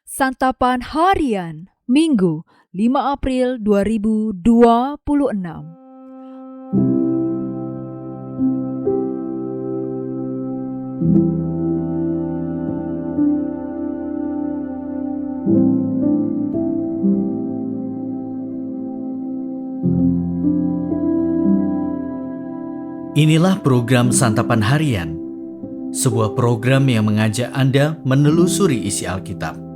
Santapan Harian, Minggu 5 April 2026. Inilah program Santapan Harian, sebuah program yang mengajak Anda menelusuri isi Alkitab,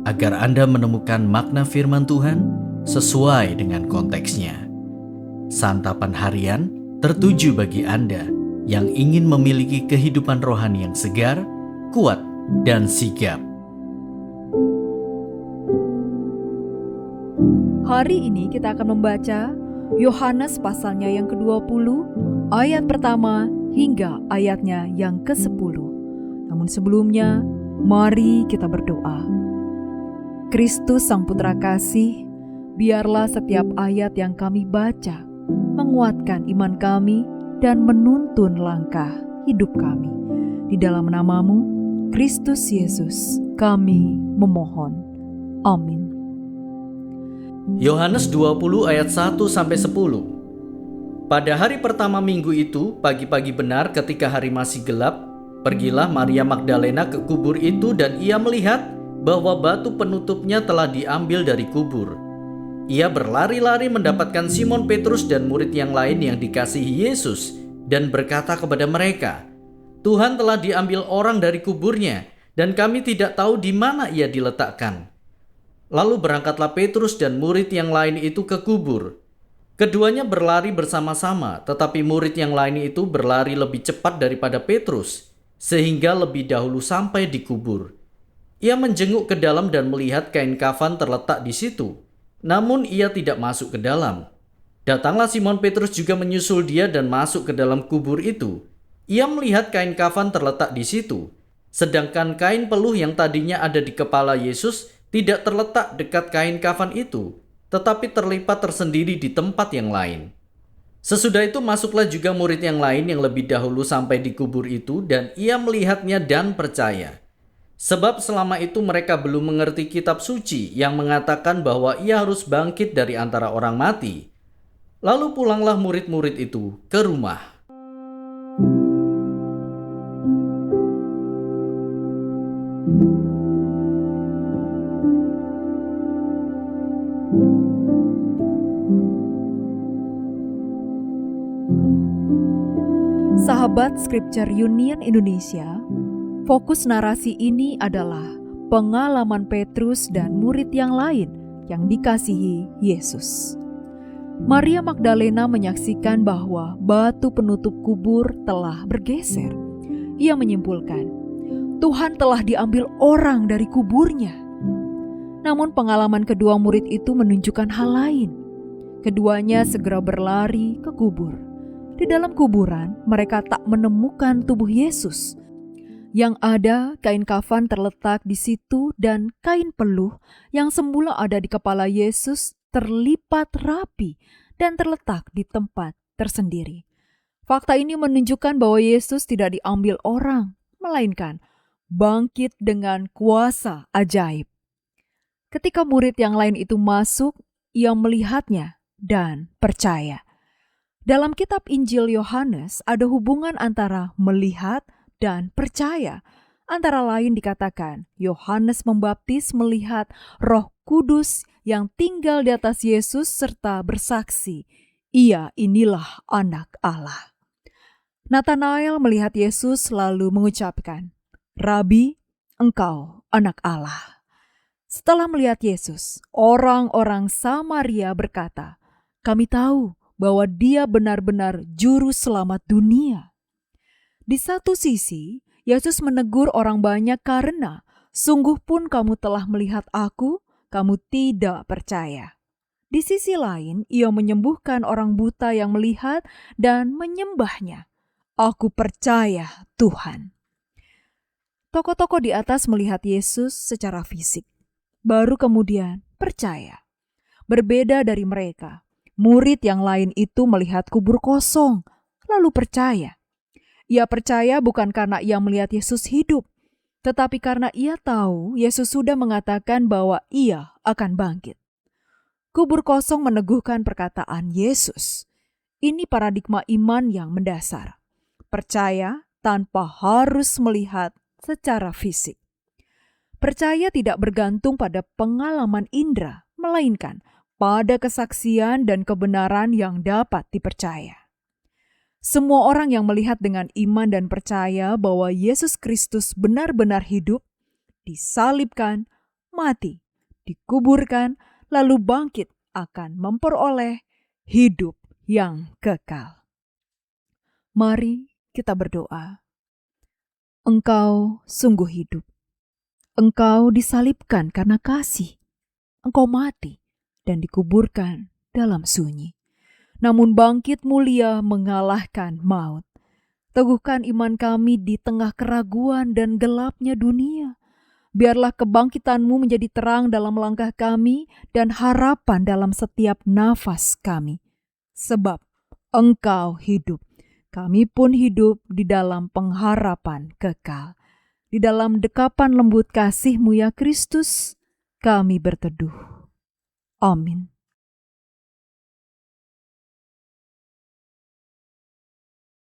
agar Anda menemukan makna firman Tuhan sesuai dengan konteksnya. Santapan Harian tertuju bagi Anda yang ingin memiliki kehidupan rohani yang segar, kuat, dan sigap. Hari ini kita akan membaca Yohanes pasalnya yang ke-20, ayat pertama hingga ayatnya yang ke-10. Namun sebelumnya, mari kita berdoa. Kristus Sang Putra Kasih, biarlah setiap ayat yang kami baca menguatkan iman kami dan menuntun langkah hidup kami. Di dalam nama-Mu, Kristus Yesus, kami memohon. Amin. Yohanes 20 ayat 1-10. Pada hari pertama minggu itu, pagi-pagi benar ketika hari masih gelap, pergilah Maria Magdalena ke kubur itu dan ia melihat bahwa batu penutupnya telah diambil dari kubur. Ia berlari-lari mendapatkan Simon Petrus dan murid yang lain yang dikasihi Yesus dan berkata kepada mereka, "Tuhan telah diambil orang dari kuburnya dan kami tidak tahu di mana ia diletakkan." Lalu berangkatlah Petrus dan murid yang lain itu ke kubur. Keduanya berlari bersama-sama, tetapi murid yang lain itu berlari lebih cepat daripada Petrus, sehingga lebih dahulu sampai di kubur. Ia menjenguk ke dalam dan melihat kain kafan terletak di situ, namun ia tidak masuk ke dalam. Datanglah Simon Petrus juga menyusul dia dan masuk ke dalam kubur itu. Ia melihat kain kafan terletak di situ, sedangkan kain peluh yang tadinya ada di kepala Yesus tidak terletak dekat kain kafan itu, tetapi terlipat tersendiri di tempat yang lain. Sesudah itu masuklah juga murid yang lain yang lebih dahulu sampai di kubur itu, dan ia melihatnya dan percaya. Sebab selama itu mereka belum mengerti kitab suci yang mengatakan bahwa ia harus bangkit dari antara orang mati. Lalu pulanglah murid-murid itu ke rumah. Sahabat Scripture Union Indonesia, fokus narasi ini adalah pengalaman Petrus dan murid yang lain yang dikasihi Yesus. Maria Magdalena menyaksikan bahwa batu penutup kubur telah bergeser. Ia menyimpulkan, Tuhan telah diambil orang dari kuburnya. Namun pengalaman kedua murid itu menunjukkan hal lain. Keduanya segera berlari ke kubur. Di dalam kuburan, mereka tak menemukan tubuh Yesus. Yang ada, kain kafan terletak di situ dan kain peluh yang semula ada di kepala Yesus terlipat rapi dan terletak di tempat tersendiri. Fakta ini menunjukkan bahwa Yesus tidak diambil orang, melainkan bangkit dengan kuasa ajaib. Ketika murid yang lain itu masuk, ia melihatnya dan percaya. Dalam kitab Injil Yohanes ada hubungan antara melihat dan percaya. Antara lain dikatakan, Yohanes membaptis melihat Roh Kudus yang tinggal di atas Yesus serta bersaksi, "Ia inilah Anak Allah." Nathanael melihat Yesus lalu mengucapkan, "Rabi, engkau Anak Allah." Setelah melihat Yesus, orang-orang Samaria berkata, "Kami tahu bahwa dia benar-benar juru selamat dunia." Di satu sisi, Yesus menegur orang banyak karena sungguh pun kamu telah melihat aku, kamu tidak percaya. Di sisi lain, ia menyembuhkan orang buta yang melihat dan menyembahnya. "Aku percaya Tuhan." Tokoh-tokoh di atas melihat Yesus secara fisik, baru kemudian percaya. Berbeda dari mereka, murid yang lain itu melihat kubur kosong, lalu percaya. Ia percaya bukan karena ia melihat Yesus hidup, Tetapi karena ia tahu Yesus sudah mengatakan bahwa ia akan bangkit, kubur kosong meneguhkan perkataan Yesus. Ini paradigma iman yang mendasar. Percaya tanpa harus melihat secara fisik. Percaya tidak bergantung pada pengalaman indera, melainkan pada kesaksian dan kebenaran yang dapat dipercaya. Semua orang yang melihat dengan iman dan percaya bahwa Yesus Kristus benar-benar hidup, disalibkan, mati, dikuburkan, lalu bangkit akan memperoleh hidup yang kekal. Mari kita berdoa. Engkau sungguh hidup. Engkau disalibkan karena kasih. Engkau mati dan dikuburkan dalam sunyi. Namun bangkit mulia mengalahkan maut. Teguhkan iman kami di tengah keraguan dan gelapnya dunia. Biarlah kebangkitan-Mu menjadi terang dalam langkah kami dan harapan dalam setiap nafas kami. Sebab Engkau hidup, kami pun hidup di dalam pengharapan kekal. Di dalam dekapan lembut kasih-Mu ya Kristus, kami berteduh. Amin.